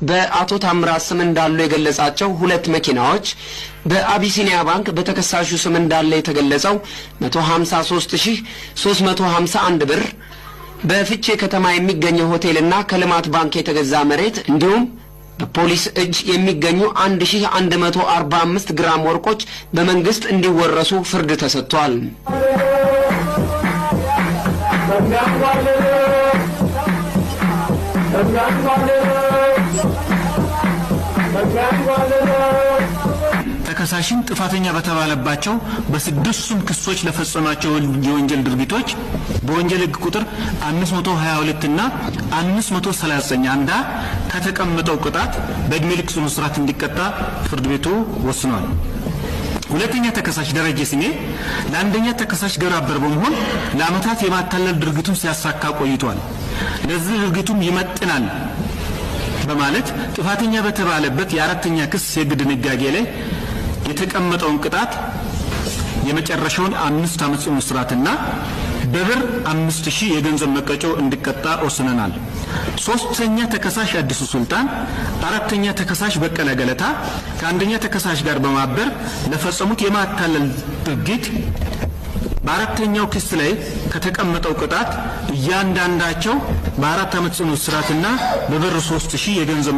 በአቶ ታምራት ስም እንዳሉ የገለጻቸው ሁለት መኪናዎች በአቢሲኒያ ባንክ በተከሳሹ ስም እንዳለ የተገለጸው 153351 ብር በፍቼ ከተማ የሚገኘው ሆቴልና ከልማት ባንክ የተገዛ መሬት እንዲሁም በፖሊስ እጅ የሚገኙ 1145 ግራም ወርቆች በመንግስት እንዲወረሱ ፍርድ ተሰጥቷል። ተከሳሽን ጥፋተኛ በተባለባቸው በስድስቱም ክሶች ለፈጸማቸው የወንጀል ድርጊቶች በወንጀል ሕግ ቁጥር 522 እና 539 አንዳ ከተቀመጠው ቅጣት በእድሜ ልክ ጽኑ እስራት እንዲቀጣ ፍርድ ቤቱ ወስኗል። ሁለተኛ ተከሳሽ ደረጀ ስሜ ለአንደኛ ተከሳሽ ግብረ አበር በመሆን ለዓመታት የማታለል ድርጊቱን ሲያሳካ ቆይቷል። ለዚህ ድርጊቱም ይመጥናል በማለት ጥፋተኛ በተባለበት የአራተኛ ክስ የሕግ ድንጋጌ ላይ የተቀመጠውን ቅጣት የመጨረሻውን 5 ዓመት ጽኑ እስራትና በብር 5000 የገንዘብ መቀጮ እንዲቀጣ ወስነናል። ሶስተኛ ተከሳሽ አዲሱ ሱልጣን፣ አራተኛ ተከሳሽ በቀለ ገለታ ከአንደኛ ተከሳሽ ጋር በማበር ለፈጸሙት የማታለል ድርጊት በአራተኛው ክስ ላይ ከተቀመጠው ቅጣት እያንዳንዳቸው በ4 ዓመት ጽኑ እስራትና በብር 3000 የገንዘብ